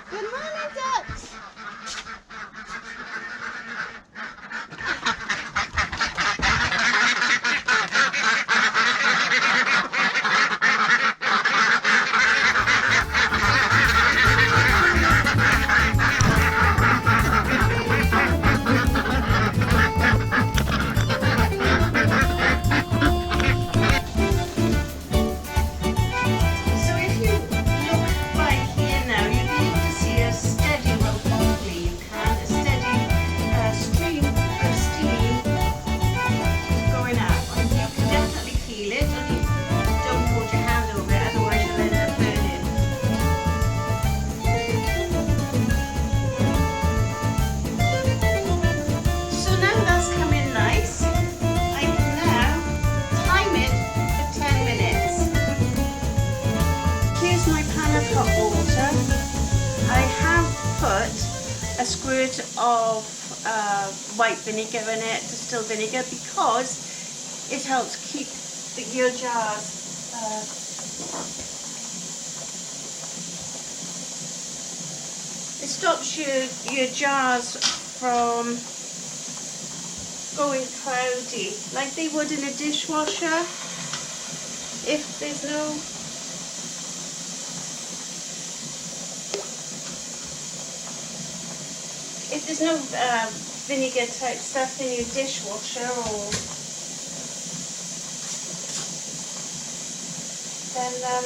Good morning, ducks. So if you look right here now, you'll be able to see a steady rope, hopefully you can, a steady stream of steam going up. And you can definitely feel it, only don't hold your hand over it, otherwise you'll end up burning. So now that's coming nice, I can now time it for 10 minutes. Here's my pan of hot water. I have put a squirt of white vinegar in it, distilled vinegar, because it helps keep your jars it stops your jars from going cloudy like they would in a dishwasher if there's no vinegar type stuff in your dishwasher, or then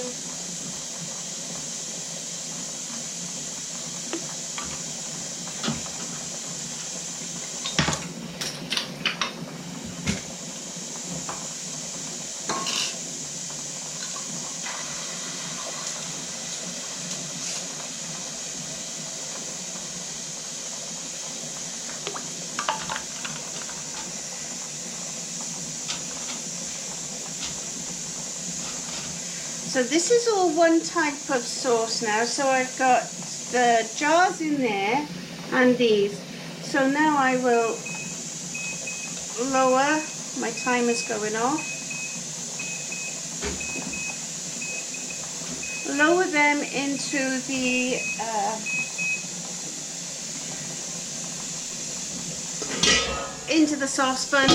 so this is all one type of sauce now. So I've got the jars in there and these. So now I will lower, my timer's going off. Lower them into the saucepan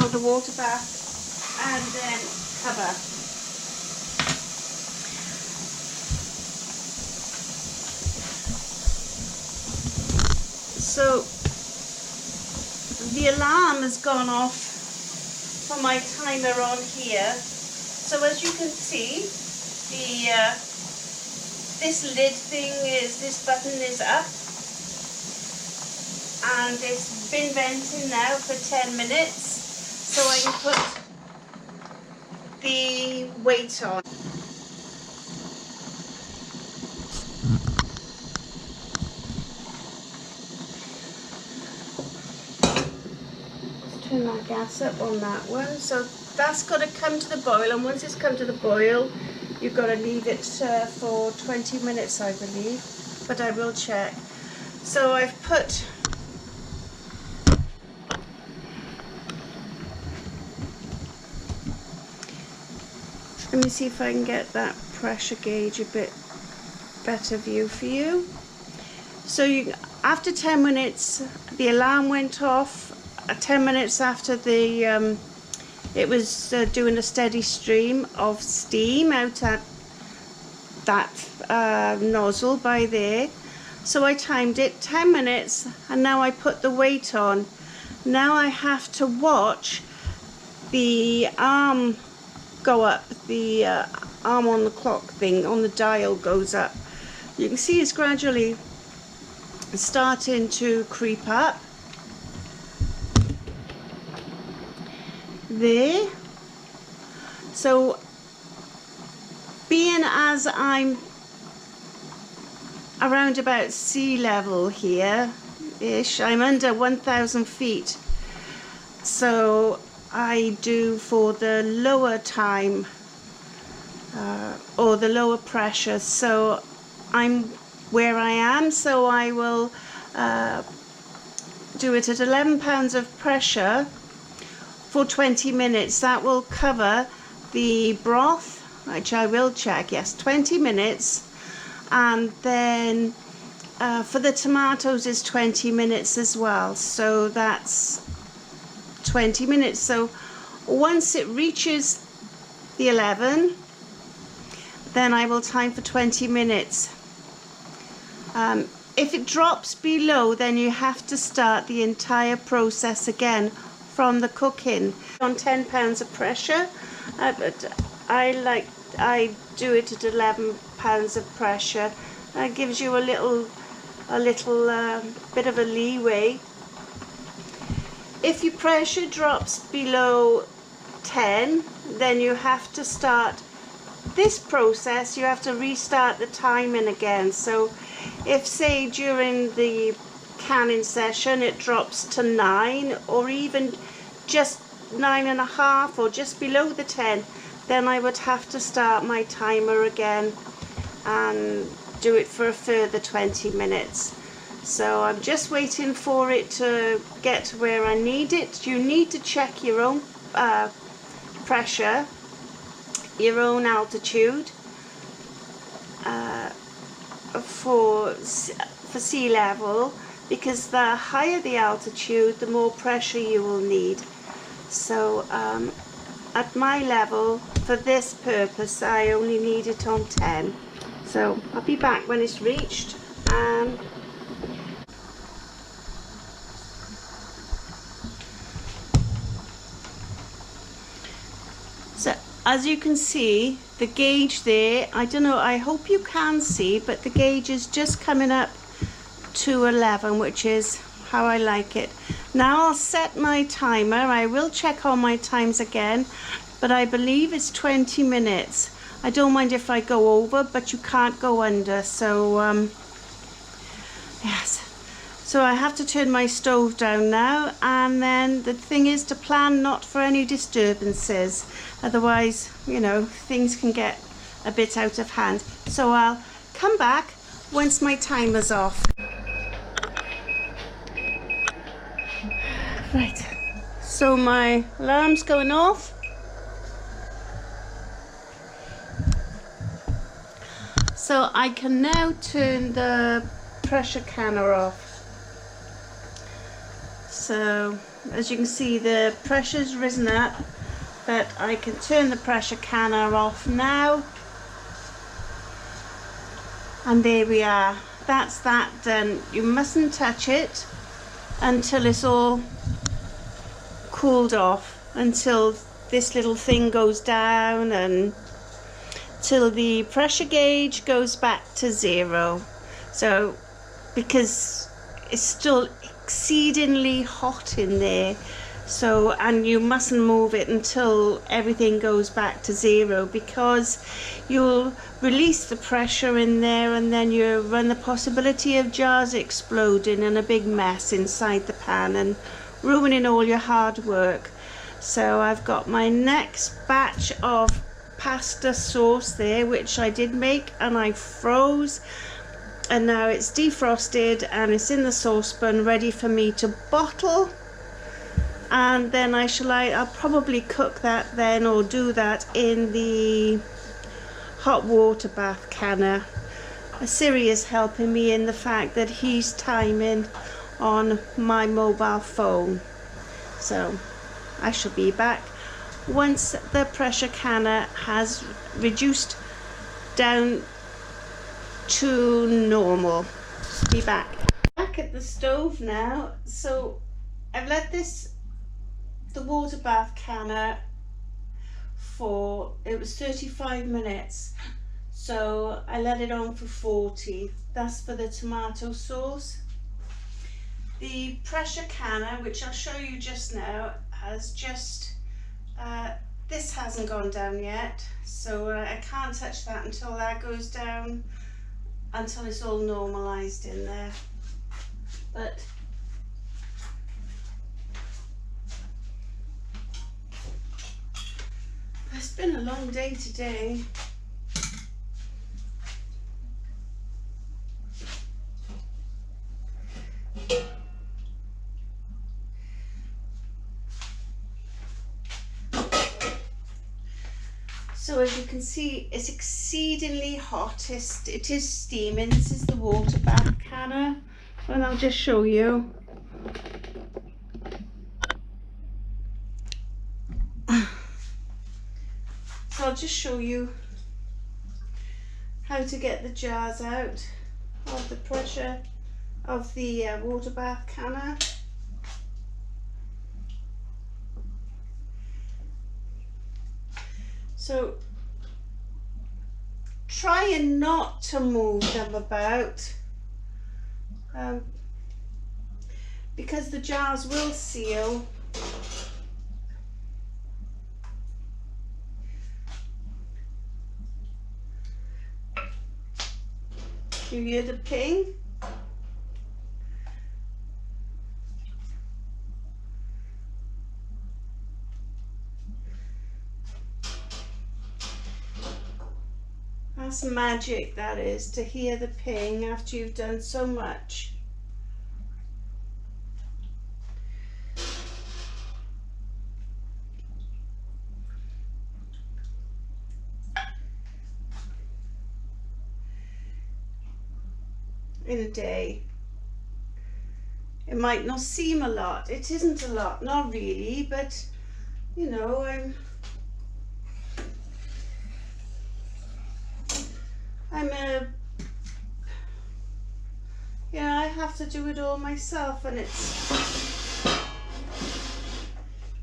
or the water bath, and then cover. So the alarm has gone off for my timer on here. So as you can see, this lid thing this button is up, and it's been venting now for 10 minutes. So I can put the weight on. Turn my gas up on that one. So that's got to come to the boil, and once it's come to the boil, you've got to leave it for 20 minutes, I believe, but I will check. So I've put let me see if I can get that pressure gauge a bit better view for you. So after 10 minutes, the alarm went off. 10 minutes after it was doing a steady stream of steam out at that nozzle by there. So I timed it 10 minutes, and now I put the weight on. Now I have to watch the arm go up, the arm on the clock thing on the dial goes up. You can see it's gradually starting to creep up. There. So being as I'm around about sea level here ish, I'm under 1,000 feet, so I do for the lower time or the lower pressure. So I'm where I am, so I will do it at 11 pounds of pressure for 20 minutes. That will cover the broth, which I will check, yes, 20 minutes, and then for the tomatoes is 20 minutes as well, so that's 20 minutes. So once it reaches the 11, then I will time for 20 minutes. If it drops below, then you have to start the entire process again from the cooking. On 10 pounds of pressure, but I do it at 11 pounds of pressure. That gives you a little bit of a leeway. If your pressure drops below 10, then you have to start this process. You have to restart the timing again. So if, say, during the canning session it drops to 9, or even just 9.5, or just below the 10, then I would have to start my timer again and do it for a further 20 minutes. So I'm just waiting for it to get to where I need it. You need to check your own pressure, your own altitude for sea level, because the higher the altitude, the more pressure you will need. So at my level, for this purpose, I only need it on 10. So I'll be back when it's reached. So as you can see, the gauge there, I don't know, I hope you can see, but the gauge is just coming up to 11, which is how I like it. Now I'll set my timer. I will check all my times again, but I believe it's 20 minutes. I don't mind if I go over, but you can't go under. So yes, so I have to turn my stove down now, and then the thing is to plan not for any disturbances, otherwise, you know, things can get a bit out of hand. So I'll come back once my timer's off. Right, so my alarm's going off. So I can now turn the pressure canner off. So as you can see, the pressure's risen up, but I can turn the pressure canner off now. And there we are. That's that done. You mustn't touch it until it's all cooled off, until this little thing goes down and till the pressure gauge goes back to 0. So because it's still exceedingly hot in there, so, and you mustn't move it until everything goes back to 0, because you'll release the pressure in there, and then you run the possibility of jars exploding and a big mess inside the pan and ruining all your hard work. So I've got my next batch of pasta sauce there, which I did make and I froze, and now it's defrosted and it's in the saucepan ready for me to bottle. And then I'll probably cook that then, or do that in the hot water bath canner. Siri is helping me in the fact that he's timing on my mobile phone. So I shall be back once the pressure canner has reduced down to normal. Be back. Back at the stove now. So I've let the water bath canner for, it was 35 minutes. So I let it on for 40. That's for the tomato sauce. The pressure canner, which I'll show you just now, has just, this hasn't gone down yet, so I can't touch that until that goes down, until it's all normalized in there. But it's been a long day today. So as you can see, it's exceedingly hot. It is steaming. This is the water bath canner, and I'll just show you. So I'll just show you how to get the jars out of the pressure of the water bath canner. So trying not to move them about because the jars will seal. You hear the ping? That's magic, that is, to hear the ping after you've done so much. In a day. It might not seem a lot. It isn't a lot, not really, but you know, I have to do it all myself, and it's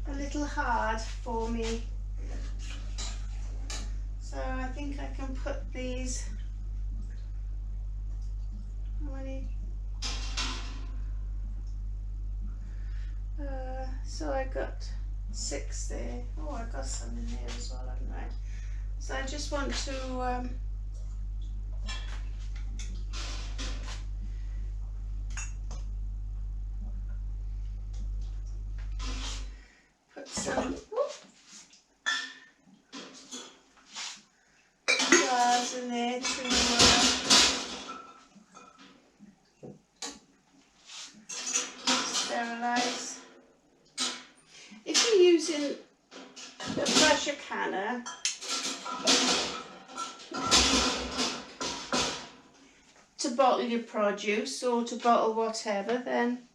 a little hard for me. So I think I can put these, how many? So I got 6 there. Oh, I got some in there as well, haven't I? So I just want to put some jars in there to sterilize. If you're using the pressure canner, to bottle your produce or to bottle whatever, then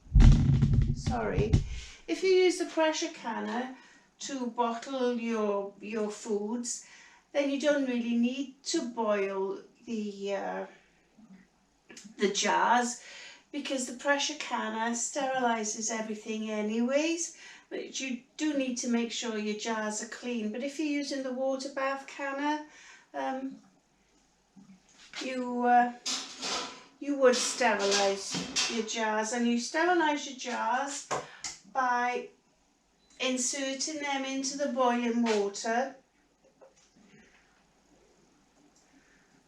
if you use the pressure canner to bottle your foods, then you don't really need to boil the jars, because the pressure canner sterilizes everything anyways. But you do need to make sure your jars are clean. But if you're using the water bath canner, you would sterilize your jars, and you sterilize your jars by inserting them into the boiling water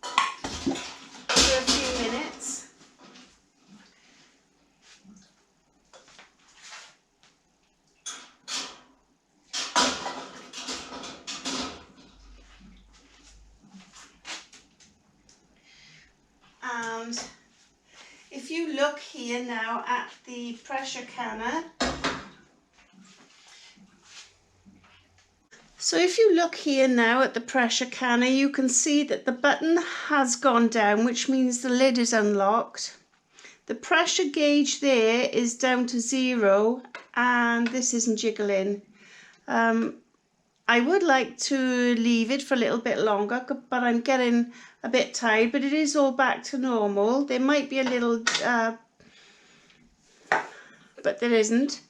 for a few minutes. And if you look here now at the pressure canner, so if you look here now at the pressure canner, you can see that the button has gone down, which means the lid is unlocked. The pressure gauge there is down to 0, and this isn't jiggling. I would like to leave it for a little bit longer, but I'm getting a bit tired, but it is all back to normal. There might be a little, but there isn't.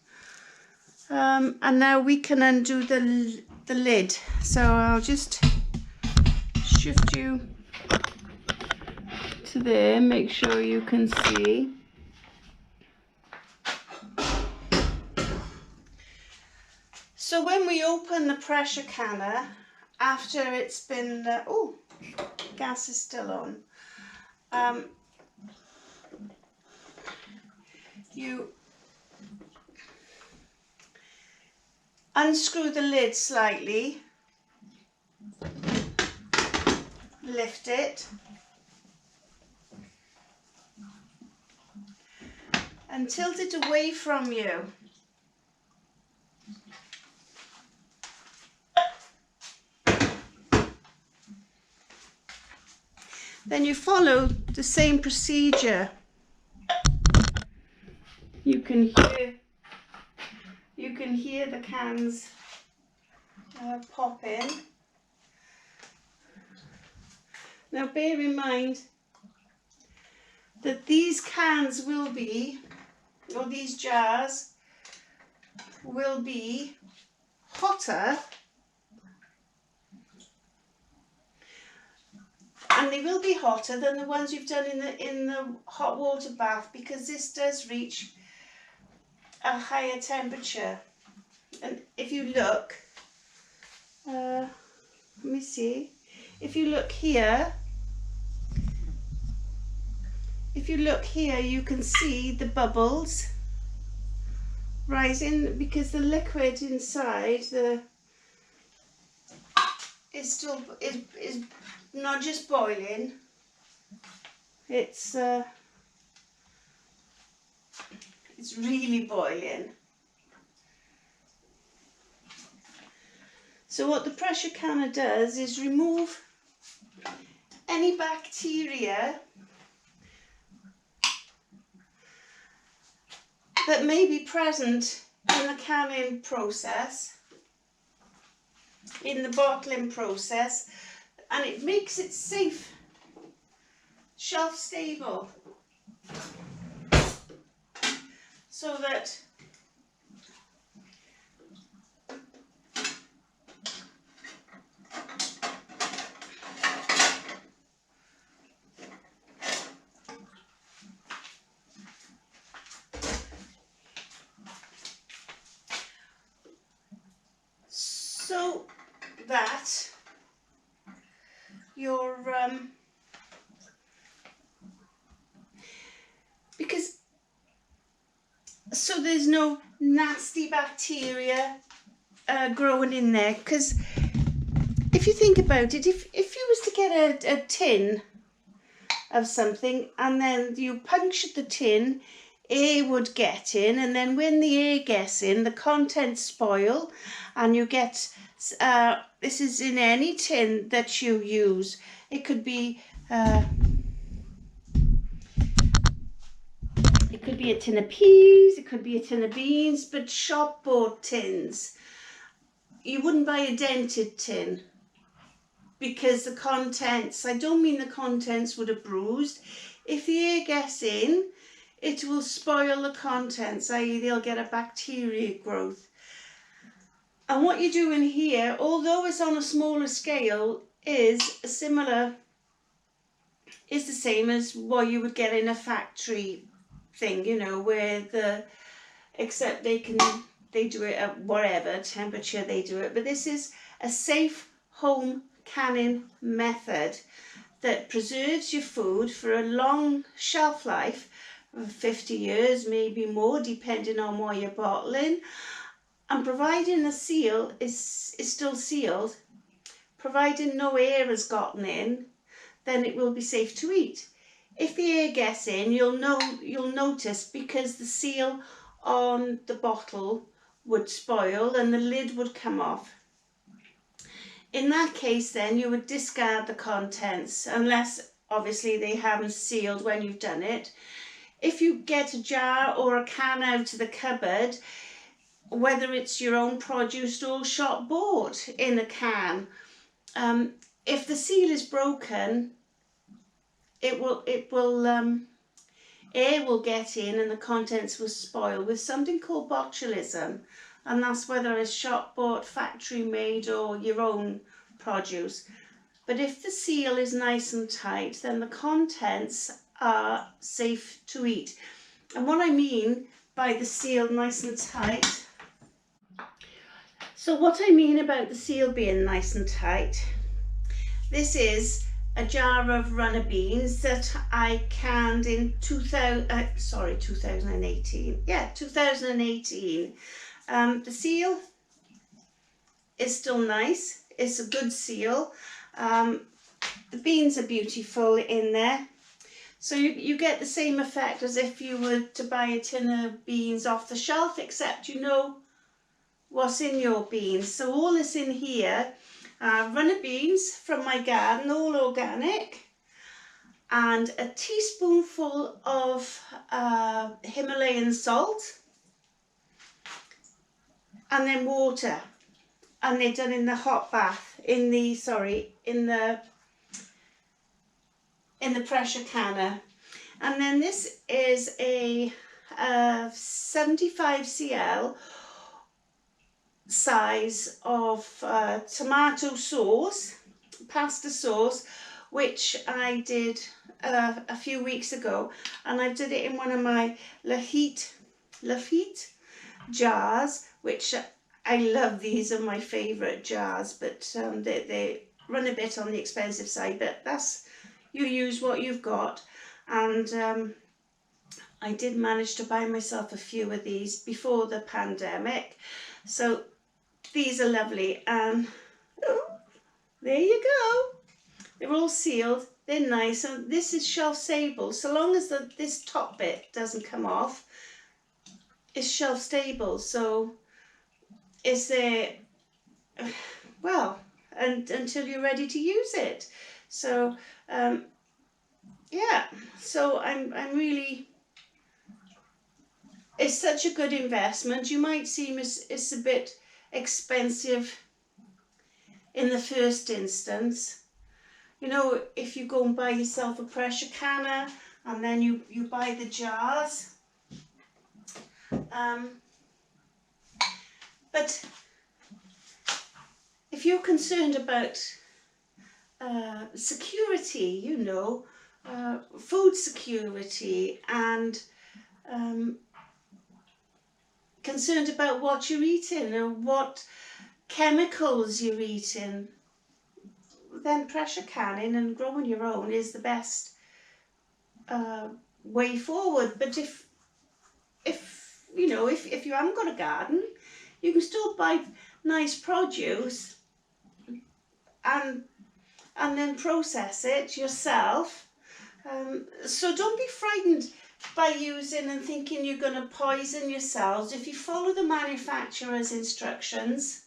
And now we can undo the lid. So I'll just shift you to there, make sure you can see. So when we open the pressure canner, after it's been, oh, gas is still on. You unscrew the lid slightly, lift it, and tilt it away from you. then you follow the same procedure. You can hear the cans pop in. Now bear in mind that these cans will be, or these jars will be hotter, and they will be hotter than the ones you've done in the hot water bath, because this does reach a higher temperature. And if you look, let me see, if you look here, you can see the bubbles rising, because the liquid inside is not just boiling, it's really boiling. So what the pressure canner does is remove any bacteria that may be present in the canning process, in the bottling process, and it makes it safe, shelf stable, so that your so there's no nasty bacteria growing in there. Because if you think about it, if you was to get a tin of something and then you punctured the tin, air would get in, and then when the air gets in, the contents spoil, and you get this is in any tin that you use. It could be a tin of peas, it could be a tin of beans, but shop bought tins, you wouldn't buy a dented tin, because the contents, I don't mean the contents would have bruised. If the air gets in, it will spoil the contents, i.e. they'll get a bacteria growth. And what you're doing here, although it's on a smaller scale, is the same as what you would get in a factory thing, you know, where except they do it at whatever temperature they do it. But this is a safe home canning method that preserves your food for a long shelf life, 50 years, maybe more, depending on what you're bottling. And providing the seal is still sealed, providing no air has gotten in, then it will be safe to eat. If the air gets in, you'll notice, because the seal on the bottle would spoil and the lid would come off. In that case, then you would discard the contents, unless obviously they haven't sealed when you've done it. If you get a jar or a can out of the cupboard, whether it's your own produce or shop bought in a can, if the seal is broken, air will get in and the contents will spoil with something called botulism, and that's whether it's shop bought, factory made, or your own produce. But if the seal is nice and tight, then the contents are safe to eat. And what I mean by the seal nice and tight, so what I mean about the seal being nice and tight, this is a jar of runner beans that I canned in 2018. Yeah, 2018. The seal is still nice. It's a good seal. The beans are beautiful in there. So you get the same effect as if you were to buy a tin of beans off the shelf, except you know what's in your beans. So all this in here, runner beans from my garden, all organic. and a teaspoonful of Himalayan salt, and then water, and they're done in the hot bath, in the pressure canner. And then this is a 75 cl size of tomato sauce, pasta sauce, which I did a few weeks ago, and I did it in one of my Lafitte jars, which I love. These are my favourite jars, but they run a bit on the expensive side, but that's, you use what you've got. And I did manage to buy myself a few of these before the pandemic, so these are lovely. And oh, there you go, they're all sealed, they're nice, and this is shelf stable. So long as this top bit doesn't come off, it's shelf stable. So it's there, well, and until you're ready to use it. So yeah, so I'm really, it's such a good investment. You might seem it's a bit expensive in the first instance. You know, if you go and buy yourself a pressure canner and then you buy the jars. But if you're concerned about security, you know, food security, and concerned about what you're eating and what chemicals you're eating, then pressure canning and growing your own is the best way forward. But if you know, if you haven't got a garden, you can still buy nice produce and then process it yourself. So don't be frightened by using and thinking you're going to poison yourselves. If you follow the manufacturer's instructions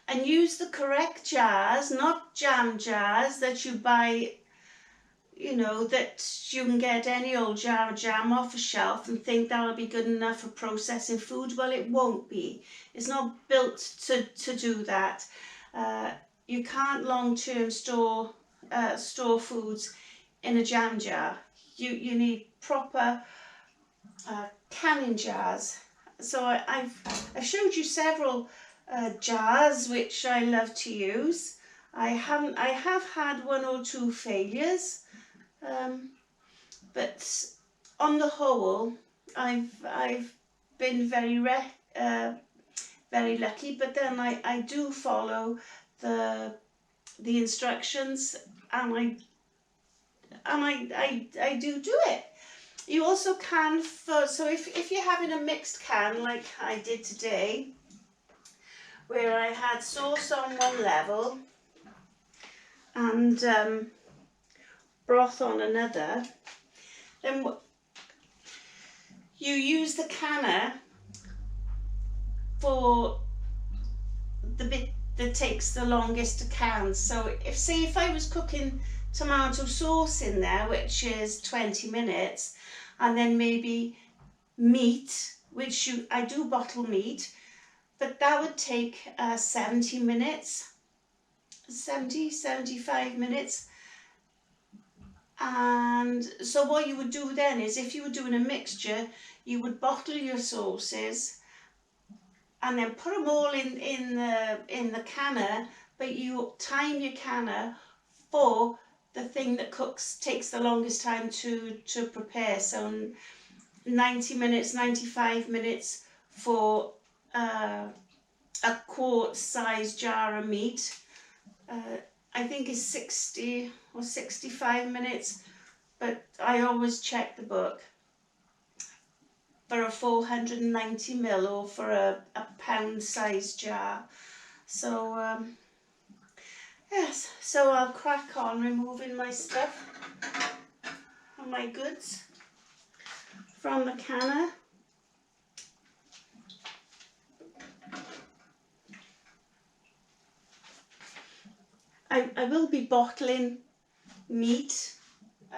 and use the correct jars, not jam jars that you buy, you know, that you can get any old jar of jam off a shelf and think that'll be good enough for processing food. Well, it won't be. It's not built to do that. You can't long-term store foods in a jam jar. You need proper canning jars. So I've showed you several jars which I love to use. I have had one or two failures, but on the whole, I've been very lucky. But then I do follow the instructions, and I do it. You also can, so if you're having a mixed can like I did today, where I had sauce on one level and broth on another, then you use the canner for the bit that takes the longest to can. So if I was cooking tomato sauce in there, which is 20 minutes, and then maybe meat, which I do bottle meat, but that would take 70 minutes, 75 minutes. And so what you would do then is, if you were doing a mixture, you would bottle your sauces and then put them all in the canner, but you time your canner for the thing that takes the longest time to prepare. So 90 minutes, 95 minutes for a quart size jar of meat. I think it's 60 or 65 minutes, but I always check the book for a 490 ml or for a pound size jar. So yes, so I'll crack on removing my stuff and my goods from the canner. I will be bottling meat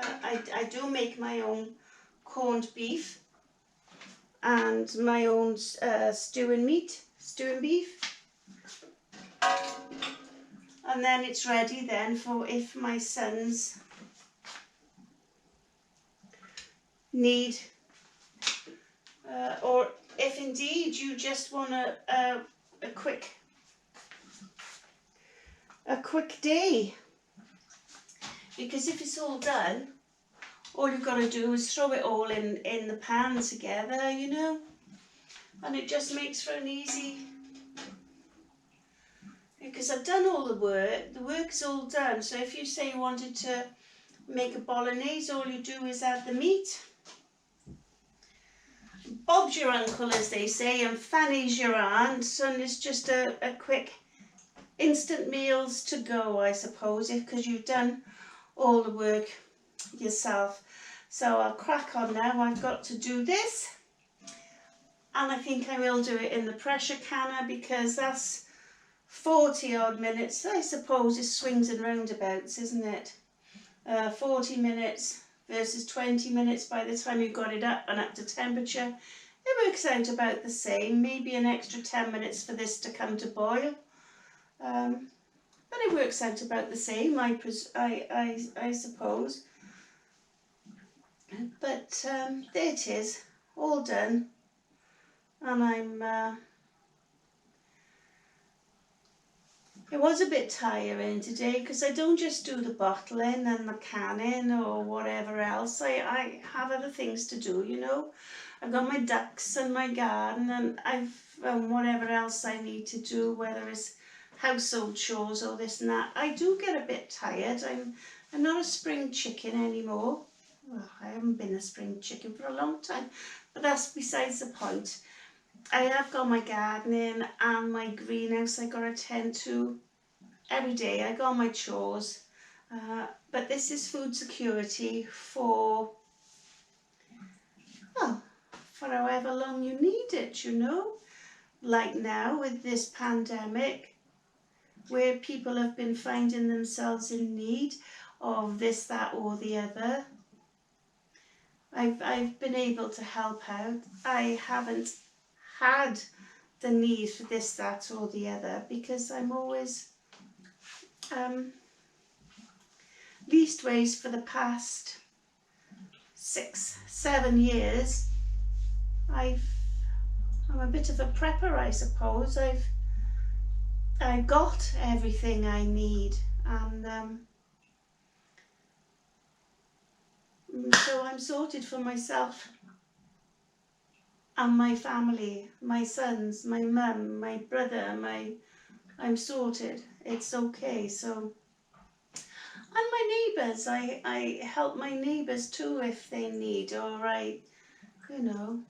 I do make my own corned beef and my own stewing beef. And then it's ready then for if my sons need, or if indeed you just want a quick day. Because if it's all done, all you've got to do is throw it all in the pan together, you know, and it just makes for an easy, because I've done all the work's all done. So if you say you wanted to make a bolognese, all you do is add the meat. Bob's your uncle, as they say, and Fanny's your aunt, and it's just a quick instant meals to go, I suppose, because you've done all the work yourself. So I'll crack on now. I've got to do this, and I think I will do it in the pressure canner, because that's 40 odd minutes. I suppose it swings and roundabouts, isn't it? 40 minutes versus 20 minutes by the time you've got it up and up to temperature. It works out about the same, maybe an extra 10 minutes for this to come to boil. But it works out about the same, I suppose. But there it is, all done. And I'm... It was a bit tiring today, because I don't just do the bottling and the canning or whatever else. I have other things to do, you know. I've got my ducks and my garden, and I've whatever else I need to do, whether it's household chores or this and that. I do get a bit tired. I'm not a spring chicken anymore. Well, I haven't been a spring chicken for a long time, but that's besides the point. I have got my gardening and my greenhouse I got to tend to every day. I got my chores, but this is food security for, well, for however long you need it, you know. Like now with this pandemic, where people have been finding themselves in need of this, that or the other, I've been able to help out. I haven't had the need for this, that or the other, because I'm always leastways for the past 6-7 years I'm a bit of a prepper, I suppose. I've got everything I need, and so I'm sorted for myself and my family, my sons, my mum, my brother, I'm sorted. It's okay. So, and my neighbours, I help my neighbours too if they need, or you know,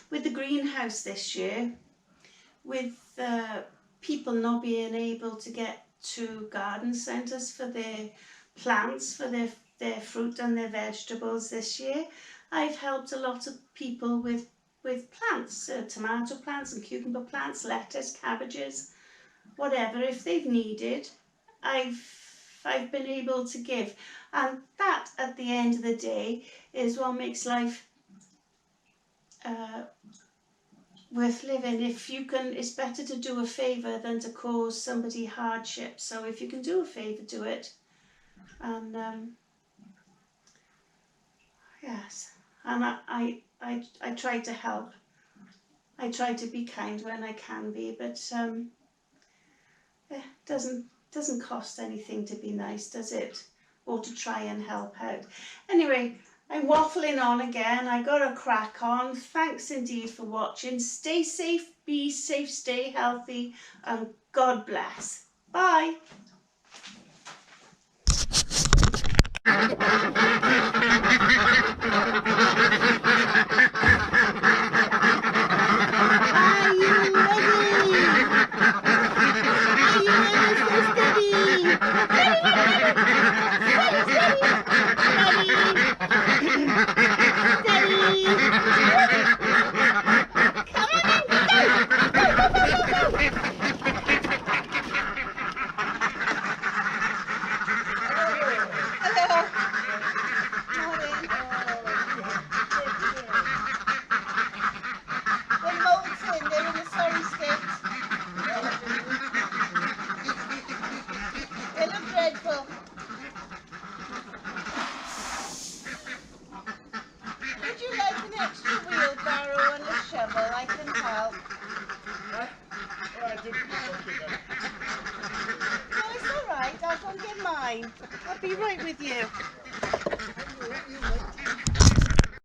with the greenhouse this year, with people not being able to get to garden centres for their plants, for their fruit and their vegetables this year, I've helped a lot of people with plants, tomato plants and cucumber plants, lettuce, cabbages, whatever. If they've needed, I've been able to give, and that at the end of the day is what makes life worth living. If you can, it's better to do a favour than to cause somebody hardship. So if you can do a favour, do it. And yes, and I try to help. I try to be kind when I can be, but it doesn't cost anything to be nice, does it? Or to try and help out. Anyway, I'm waffling on again. I got a crack on. Thanks indeed for watching. Stay safe, be safe, stay healthy, and God bless. Bye. Hello. fine. I'll be right with you.